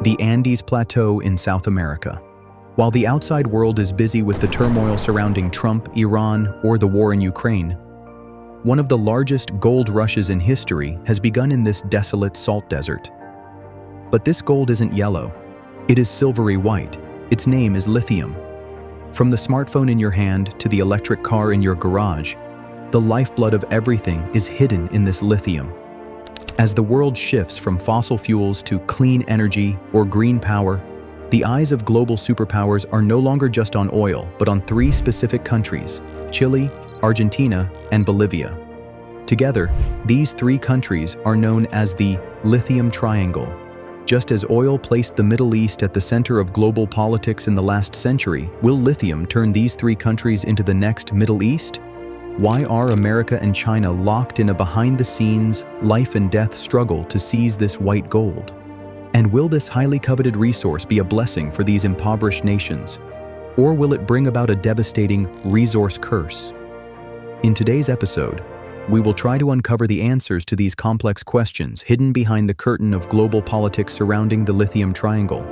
the Andes Plateau in South America. While the outside world is busy with the turmoil surrounding Trump, Iran, or the war in Ukraine, one of the largest gold rushes in history has begun in this desolate salt desert. But this gold isn't yellow. It is silvery white. Its name is lithium. From the smartphone in your hand to the electric car in your garage, the lifeblood of everything is hidden in this lithium. As the world shifts from fossil fuels to clean energy or green power, the eyes of global superpowers are no longer just on oil, but on three specific countries: Chile, Argentina, and Bolivia. Together, these three countries are known as the Lithium Triangle. Just as oil placed the Middle East at the center of global politics in the last century, will lithium turn these three countries into the next Middle East? Why are America and China locked in a behind-the-scenes, life-and-death struggle to seize this white gold? And will this highly coveted resource be a blessing for these impoverished nations? Or will it bring about a devastating resource curse? In today's episode, we will try to uncover the answers to these complex questions hidden behind the curtain of global politics surrounding the Lithium Triangle.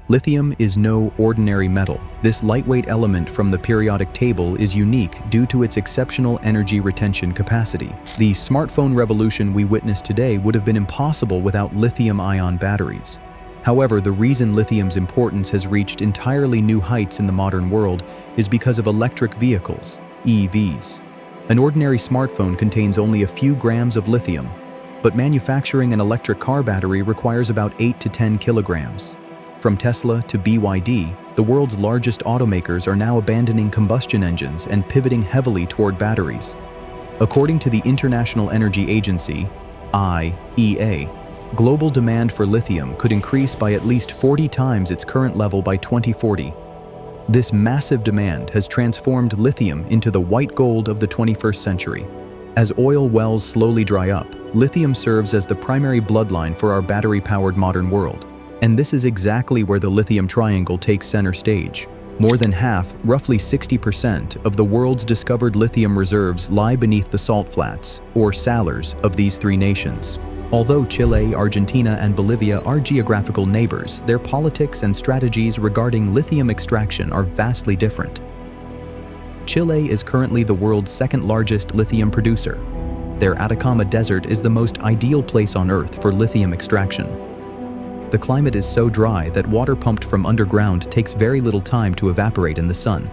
Lithium is no ordinary metal. This lightweight element from the periodic table is unique due to its exceptional energy retention capacity. The smartphone revolution we witness today would have been impossible without lithium-ion batteries. However, the reason lithium's importance has reached entirely new heights in the modern world is because of electric vehicles, EVs. An ordinary smartphone contains only a few grams of lithium, but manufacturing an electric car battery requires about 8 to 10 kilograms. From Tesla to BYD, the world's largest automakers are now abandoning combustion engines and pivoting heavily toward batteries. According to the International Energy Agency, IEA, global demand for lithium could increase by at least 40 times its current level by 2040. This massive demand has transformed lithium into the white gold of the 21st century. As oil wells slowly dry up, lithium serves as the primary bloodline for our battery-powered modern world. And this is exactly where the Lithium Triangle takes center stage. More than half, roughly 60%, of the world's discovered lithium reserves lie beneath the salt flats, or salars, of these three nations. Although Chile, Argentina, and Bolivia are geographical neighbors, their politics and strategies regarding lithium extraction are vastly different. Chile is currently the world's second-largest lithium producer. Their Atacama Desert is the most ideal place on Earth for lithium extraction. The climate is so dry that water pumped from underground takes very little time to evaporate in the sun.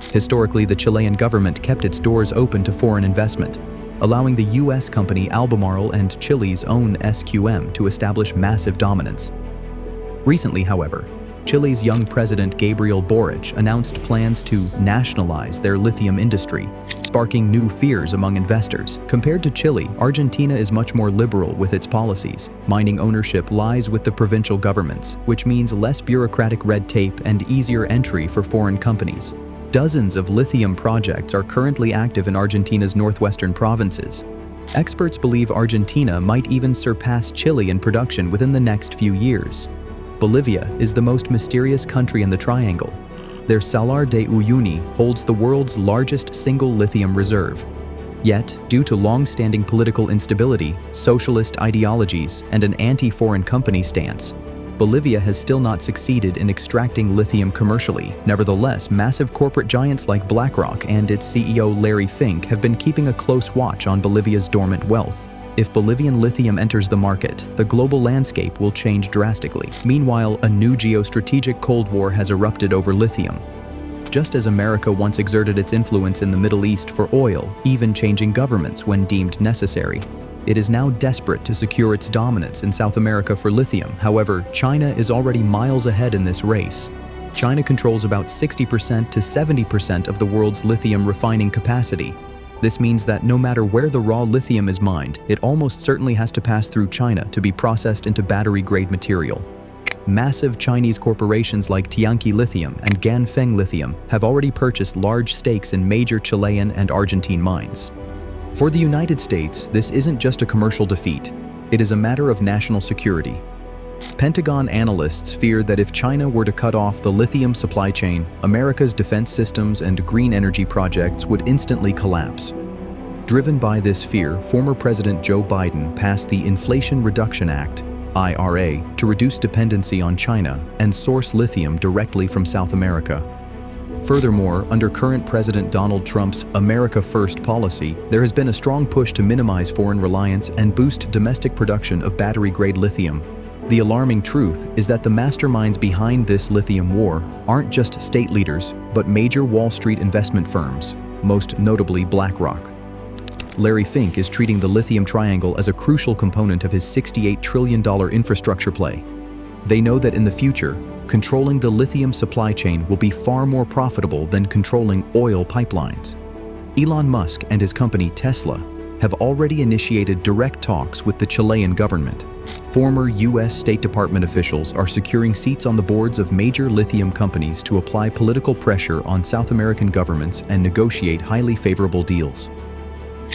Historically, the Chilean government kept its doors open to foreign investment, allowing the U.S. company Albemarle and Chile's own SQM to establish massive dominance. Recently, however, Chile's young president Gabriel Boric announced plans to nationalize their lithium industry, sparking new fears among investors. Compared to Chile, Argentina is much more liberal with its policies. Mining ownership lies with the provincial governments, which means less bureaucratic red tape and easier entry for foreign companies. Dozens of lithium projects are currently active in Argentina's northwestern provinces. Experts believe Argentina might even surpass Chile in production within the next few years. Bolivia is the most mysterious country in the triangle. Their Salar de Uyuni holds the world's largest single lithium reserve. Yet, due to long-standing political instability, socialist ideologies, and an anti-foreign company stance, Bolivia has still not succeeded in extracting lithium commercially. Nevertheless, massive corporate giants like BlackRock and its CEO Larry Fink have been keeping a close watch on Bolivia's dormant wealth. If Bolivian lithium enters the market, the global landscape will change drastically. Meanwhile, a new geostrategic Cold War has erupted over lithium. Just as America once exerted its influence in the Middle East for oil, even changing governments when deemed necessary, it is now desperate to secure its dominance in South America for lithium. However, China is already miles ahead in this race. China controls about 60% to 70% of the world's lithium refining capacity. This means that no matter where the raw lithium is mined, it almost certainly has to pass through China to be processed into battery-grade material. Massive Chinese corporations like Tianqi Lithium and Ganfeng Lithium have already purchased large stakes in major Chilean and Argentine mines. For the United States, this isn't just a commercial defeat. It is a matter of national security. Pentagon analysts fear that if China were to cut off the lithium supply chain, America's defense systems and green energy projects would instantly collapse. Driven by this fear, former President Joe Biden passed the Inflation Reduction Act, IRA, to reduce dependency on China and source lithium directly from South America. Furthermore, under current President Donald Trump's America First policy, there has been a strong push to minimize foreign reliance and boost domestic production of battery-grade lithium. The alarming truth is that the masterminds behind this lithium war aren't just state leaders, but major Wall Street investment firms, most notably BlackRock. Larry Fink is treating the Lithium Triangle as a crucial component of his $68 trillion infrastructure play. They know that in the future, controlling the lithium supply chain will be far more profitable than controlling oil pipelines. Elon Musk and his company Tesla have already initiated direct talks with the Chilean government. Former U.S. State Department officials are securing seats on the boards of major lithium companies to apply political pressure on South American governments and negotiate highly favorable deals.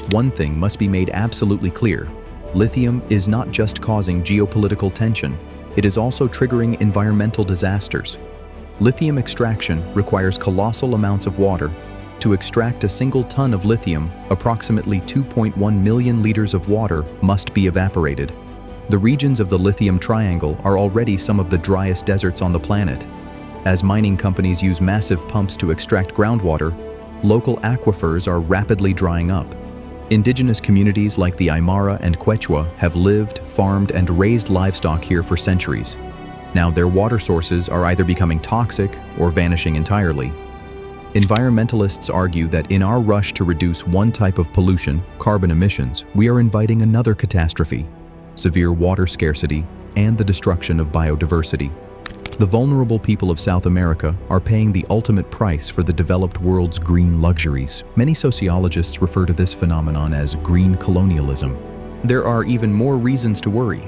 One thing must be made absolutely clear: lithium is not just causing geopolitical tension, it is also triggering environmental disasters. Lithium extraction requires colossal amounts of water. To extract a single ton of lithium, approximately 2.1 million liters of water must be evaporated. The regions of the Lithium Triangle are already some of the driest deserts on the planet. As mining companies use massive pumps to extract groundwater, local aquifers are rapidly drying up. Indigenous communities like the Aymara and Quechua have lived, farmed, and raised livestock here for centuries. Now their water sources are either becoming toxic or vanishing entirely. Environmentalists argue that in our rush to reduce one type of pollution, carbon emissions, we are inviting another catastrophe: severe water scarcity and the destruction of biodiversity. The vulnerable people of South America are paying the ultimate price for the developed world's green luxuries. Many sociologists refer to this phenomenon as green colonialism. There are even more reasons to worry.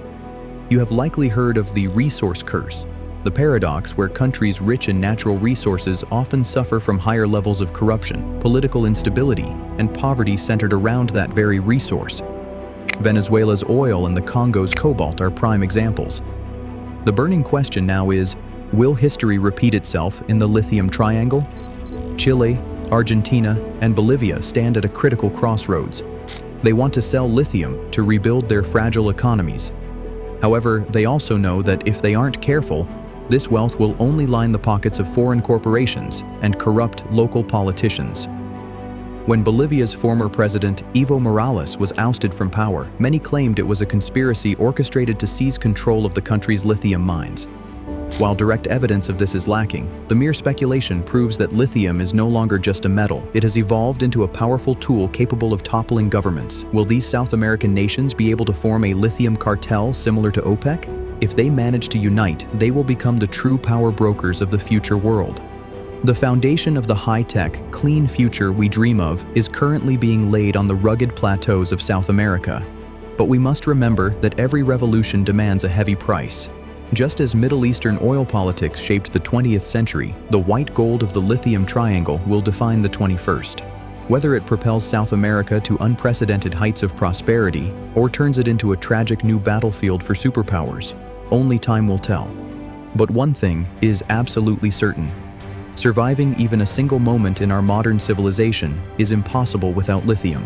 You have likely heard of the resource curse, the paradox where countries rich in natural resources often suffer from higher levels of corruption, political instability, and poverty centered around that very resource. Venezuela's oil and the Congo's cobalt are prime examples. The burning question now is, will history repeat itself in the Lithium Triangle? Chile, Argentina, and Bolivia stand at a critical crossroads. They want to sell lithium to rebuild their fragile economies. However, they also know that if they aren't careful, this wealth will only line the pockets of foreign corporations and corrupt local politicians. When Bolivia's former president, Evo Morales, was ousted from power, many claimed it was a conspiracy orchestrated to seize control of the country's lithium mines. While direct evidence of this is lacking, the mere speculation proves that lithium is no longer just a metal. It has evolved into a powerful tool capable of toppling governments. Will these South American nations be able to form a lithium cartel similar to OPEC? If they manage to unite, they will become the true power brokers of the future world. The foundation of the high-tech, clean future we dream of is currently being laid on the rugged plateaus of South America. But we must remember that every revolution demands a heavy price. Just as Middle Eastern oil politics shaped the 20th century, the white gold of the Lithium Triangle will define the 21st. Whether it propels South America to unprecedented heights of prosperity or turns it into a tragic new battlefield for superpowers, only time will tell. But one thing is absolutely certain: surviving even a single moment in our modern civilization is impossible without lithium.